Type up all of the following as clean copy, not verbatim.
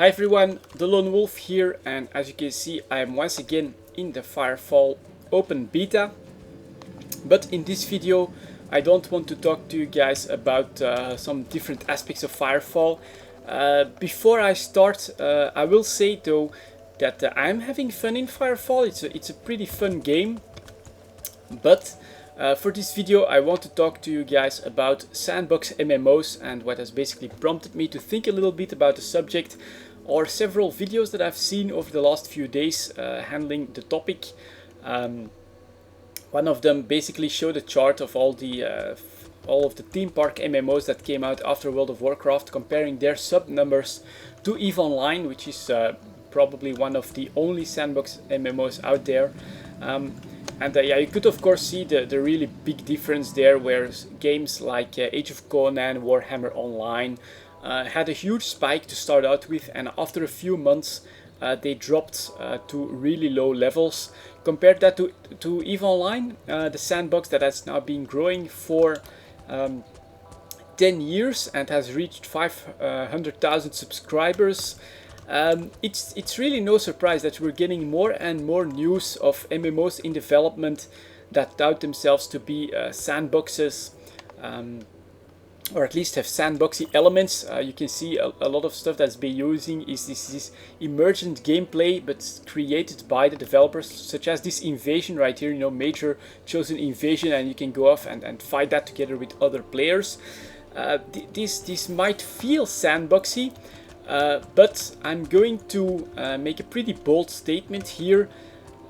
Hi everyone, delonewolf here, and as you can see I am once again in the Firefall open beta. But in this video I don't want to talk to you guys about some different aspects of Firefall. Before I start, I will say though that I'm having fun in Firefall. It's a pretty fun game, but for this video I want to talk to you guys about sandbox MMOs and what has basically prompted me to think a little bit about the subject, or several videos that I've seen over the last few days handling the topic. One of them basically showed a chart of all of the theme park MMOs that came out after World of Warcraft, comparing their sub numbers to EVE Online, which is probably one of the only sandbox MMOs out there. Yeah, you could of course see the really big difference there, where games like Age of Conan, Warhammer Online had a huge spike to start out with, and after a few months they dropped to really low levels. Compared that to EVE Online, the sandbox that has now been growing for 10 years and has reached 500,000 subscribers. It's really no surprise that we're getting more and more news of MMOs in development that tout themselves to be sandboxes, or at least have sandboxy elements. You can see a lot of stuff that's been using is this emergent gameplay, but created by the developers, such as this invasion right here, you know, major chosen invasion, and you can go off and fight that together with other players. This might feel sandboxy, but I'm going to make a pretty bold statement here.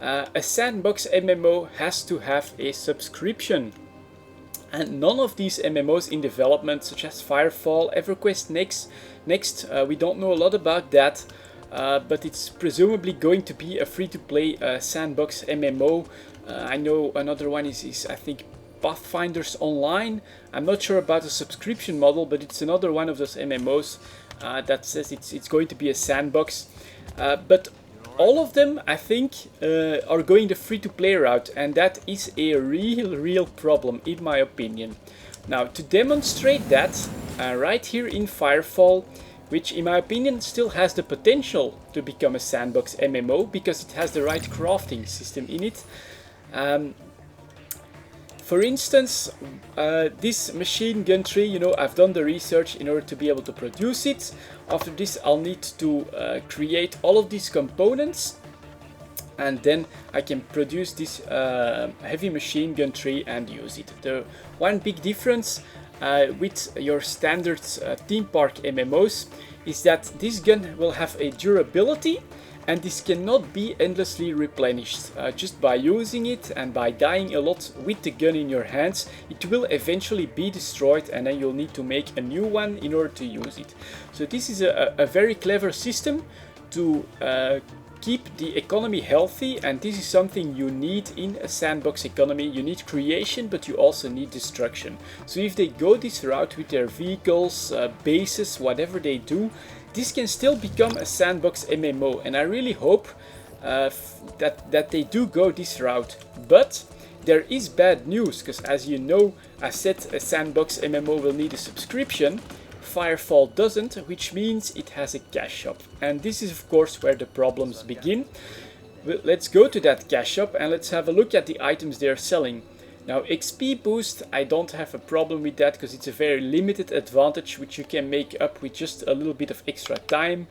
A sandbox MMO has to have a subscription. And none of these MMOs in development, such as Firefall, EverQuest Next, we don't know a lot about that, but it's presumably going to be a free-to-play sandbox MMO. I know another one is I think Pathfinders Online. I'm not sure about the subscription model, but it's another one of those MMOs that says it's going to be a sandbox. But all of them, I think, are going the free-to-play route, and that is a real problem, in my opinion. Now, to demonstrate that, right here in Firefall, which in my opinion still has the potential to become a sandbox MMO, because it has the right crafting system in it. For instance, this machine gun tree, you know, I've done the research in order to be able to produce it. After this, I'll need to create all of these components, and then I can produce this heavy machine gun tree and use it. The one big difference with your standard theme park MMOs is that this gun will have a durability, and this cannot be endlessly replenished. Just by using it and by dying a lot with the gun in your hands, it will eventually be destroyed, and then you'll need to make a new one in order to use it. So this is a very clever system to keep the economy healthy, and this is something you need in a sandbox economy. You need creation, but you also need destruction. So if they go this route with their vehicles, bases, whatever they do, this can still become a sandbox MMO, and I really hope that they do go this route. But there is bad news, because as you know, I said a sandbox MMO will need a subscription. Firefall doesn't, which means it has a cash shop, and this is of course where the problems begin. Let's go to that cash shop and let's have a look at the items they're selling. Now, XP boost, I don't have a problem with that, because it's a very limited advantage which you can make up with just a little bit of extra time.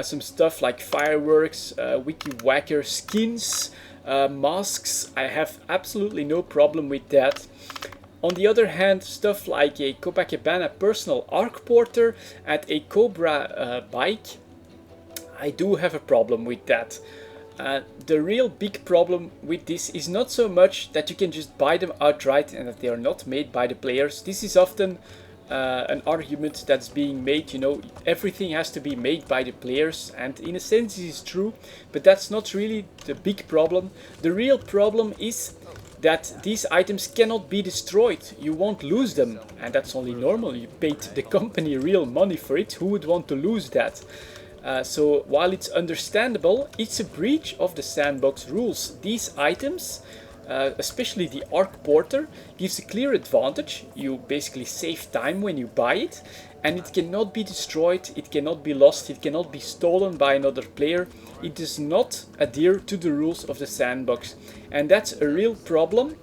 Some stuff like fireworks, wiki whacker skins, masks, I have absolutely no problem with that. On the other hand, stuff like a Copacabana personal arc porter and a Cobra bike, I do have a problem with that. The real big problem with this is not so much that you can just buy them outright and that they are not made by the players. This is often an argument that's being made, you know, everything has to be made by the players, and in a sense this is true, but that's not really the big problem. The real problem is that these items cannot be destroyed. You won't lose them, and that's only normal. You paid the company real money for it. Who would want to lose that? So while it's understandable, it's a breach of the sandbox rules. These items, especially the Arc Porter, gives a clear advantage. You basically save time when you buy it, and it cannot be destroyed, it cannot be lost, it cannot be stolen by another player. It does not adhere to the rules of the sandbox, and that's a real problem.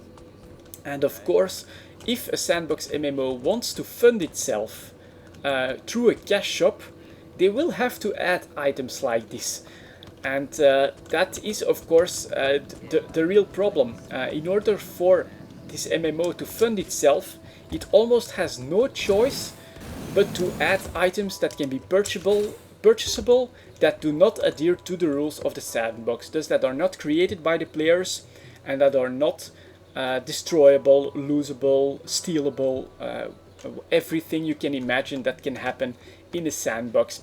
And of course, if a sandbox MMO wants to fund itself through a cash shop, they will have to add items like this. And that is, of course, the real problem. In order for this MMO to fund itself, it almost has no choice but to add items that can be purchasable that do not adhere to the rules of the sandbox, thus that are not created by the players and that are not destroyable, losable, stealable, everything you can imagine that can happen in a sandbox.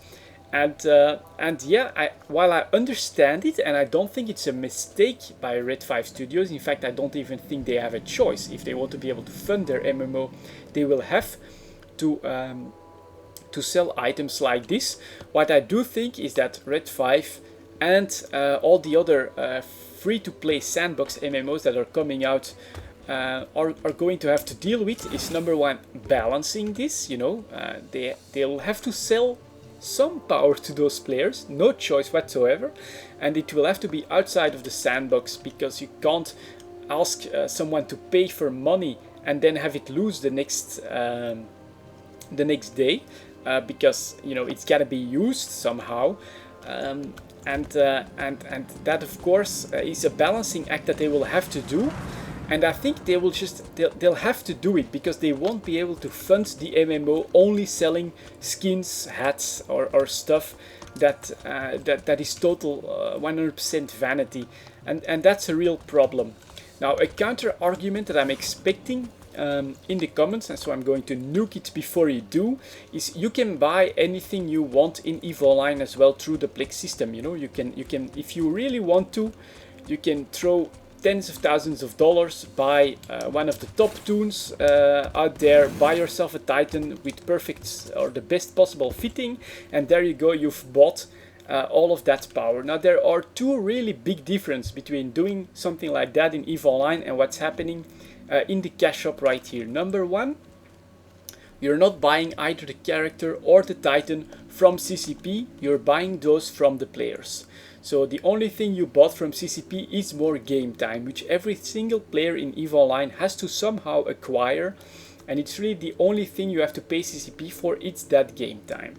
And yeah, while I understand it, and I don't think it's a mistake by Red 5 Studios, in fact I don't even think they have a choice. If they want to be able to fund their MMO, they will have to sell items like this. What I do think is that Red 5 and all the other free-to-play sandbox MMOs that are coming out are going to have to deal with is, number one, balancing this. You know, they'll have to sell some power to those players, no choice whatsoever, and it will have to be outside of the sandbox, because you can't ask someone to pay for money and then have it lose the next day, because you know it's gotta be used somehow, and that of course is a balancing act that they will have to do. And I think they will they'll have to do it because they won't be able to fund the MMO only selling skins, hats, or stuff that is total 100% vanity, and that's a real problem. Now, a counter argument that I'm expecting in the comments, and so I'm going to nuke it before you do, is you can buy anything you want in EVE Online as well through the Plex system. You know, you can if you really want to, you can throw tens of thousands of dollars, buy one of the top tunes out there, buy yourself a Titan with perfect or the best possible fitting, and there you go, you've bought all of that power. Now, there are two really big differences between doing something like that in EVE Online and what's happening in the cash shop right here. Number one, you're not buying either the character or the Titan from CCP, you're buying those from the players. So the only thing you bought from CCP is more game time, which every single player in EVE Online has to somehow acquire, and it's really the only thing you have to pay CCP for, it's that game time.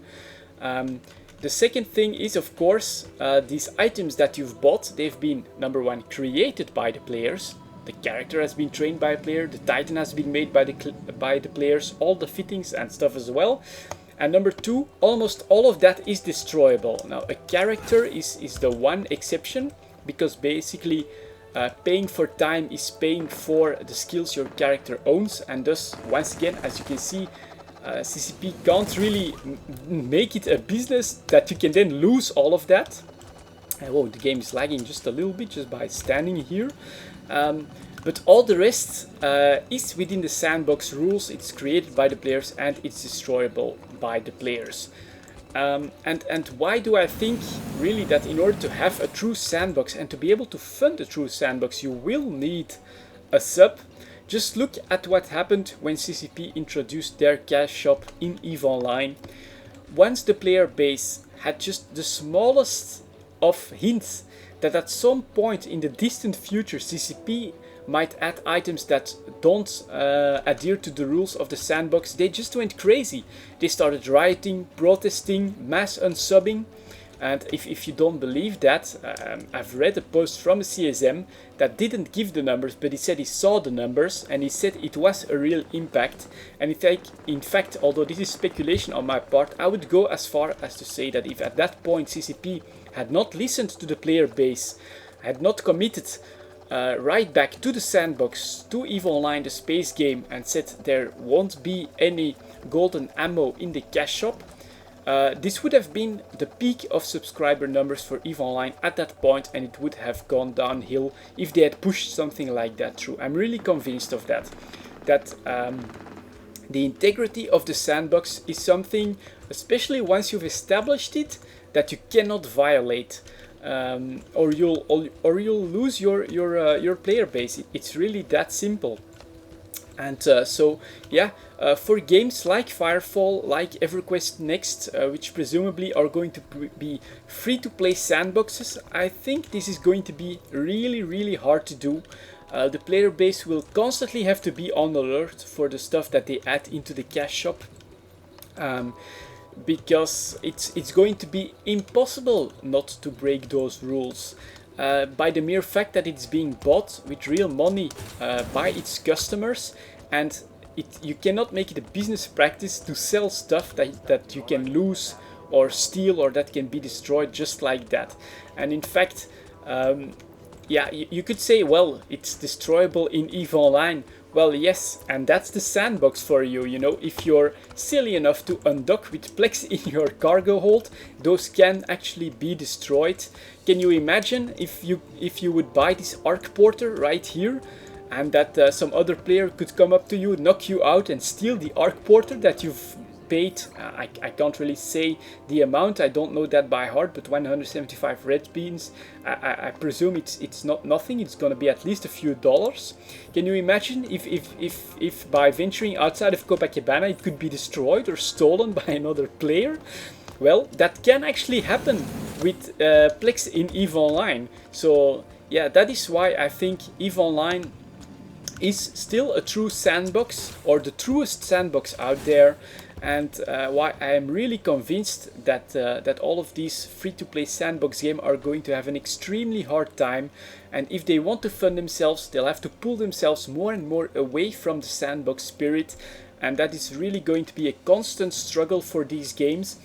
The second thing is, of course, these items that you've bought, they've been, number one, created by the players. The character has been trained by a player, the Titan has been made by the players, all the fittings and stuff as well. And number two, almost all of that is destroyable. Now, a character is the one exception, because basically paying for time is paying for the skills your character owns, and thus, once again, as you can see, CCP can't really make it a business that you can then lose all of that. Whoa, the game is lagging just a little bit just by standing here. But all the rest is within the sandbox rules. It's created by the players and it's destroyable by the players. And why do I think really that in order to have a true sandbox and to be able to fund a true sandbox, you will need a sub? Just look at what happened when CCP introduced their cash shop in EVE Online. Once the player base had just the smallest of hints that at some point in the distant future CCP might add items that don't adhere to the rules of the sandbox, they just went crazy. They started rioting, protesting, mass unsubbing. And if you don't believe that, I've read a post from a CSM that didn't give the numbers, but he said he saw the numbers and he said it was a real impact. And in fact, although this is speculation on my part, I would go as far as to say that if at that point CCP had not listened to the player base, had not committed right back to the sandbox, to EVE Online, the space game, and said there won't be any golden ammo in the cash shop, this would have been the peak of subscriber numbers for EVE Online at that point, and it would have gone downhill if they had pushed something like that through. I'm really convinced of that. That the integrity of the sandbox is something, especially once you've established it, that you cannot violate, or you'll lose your player base. It's really that simple. And so, yeah, for games like Firefall, like EverQuest Next, which presumably are going to be free-to-play sandboxes, I think this is going to be really, really hard to do. The player base will constantly have to be on alert for the stuff that they add into the cash shop. Because it's going to be impossible not to break those rules. By the mere fact that it's being bought with real money by its customers, and you cannot make it a business practice to sell stuff that you can lose or steal or that can be destroyed just like that. And in fact, yeah, you could say, well, it's destroyable in EVE Online. Well, yes, and that's the sandbox for you, you know. If you're silly enough to undock with Plex in your cargo hold, those can actually be destroyed. Can you imagine if you would buy this Arc Porter right here, and that some other player could come up to you, knock you out, and steal the Arc Porter that you've paid? I can't really say the amount, I don't know that by heart, but 175 red beans, I presume it's not nothing, it's gonna be at least a few dollars. Can you imagine if by venturing outside of Copacabana it could be destroyed or stolen by another player? Well, that can actually happen with Plex in EVE Online. So yeah, that is why I think EVE Online is still a true sandbox, or the truest sandbox out there, and why I am really convinced that that all of these free-to-play sandbox games are going to have an extremely hard time, and if they want to fund themselves, they'll have to pull themselves more and more away from the sandbox spirit, and that is really going to be a constant struggle for these games,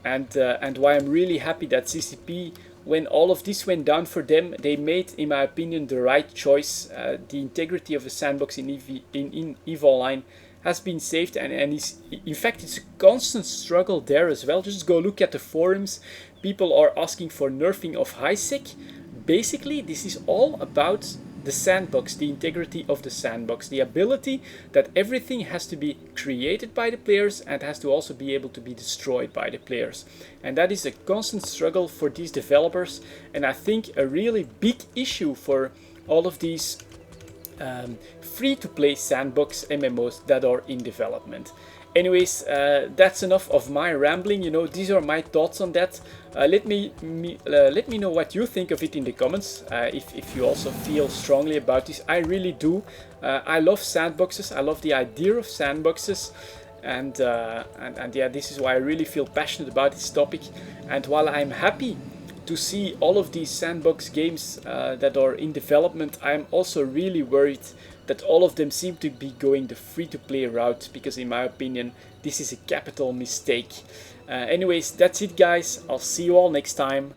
and why I'm really happy that CCP, when all of this went down for them, they made, in my opinion, the right choice. The integrity of the sandbox in EVE Online has been saved, and in fact it's a constant struggle there as well. Just go look at the forums. People are asking for nerfing of HiSec. Basically, this is all about the sandbox, the integrity of the sandbox, the ability that everything has to be created by the players and has to also be able to be destroyed by the players. And that is a constant struggle for these developers, and I think a really big issue for all of these free-to-play sandbox MMOs that are in development. Anyways, that's enough of my rambling. You know, these are my thoughts on that. Let me know what you think of it in the comments. If you also feel strongly about this, I really do. I love sandboxes. I love the idea of sandboxes, and yeah, this is why I really feel passionate about this topic. And while I'm happy to see all of these sandbox games that are in development, I'm also really worried that all of them seem to be going the free-to-play route, because in my opinion this is a capital mistake. Anyways, that's it guys, I'll see you all next time.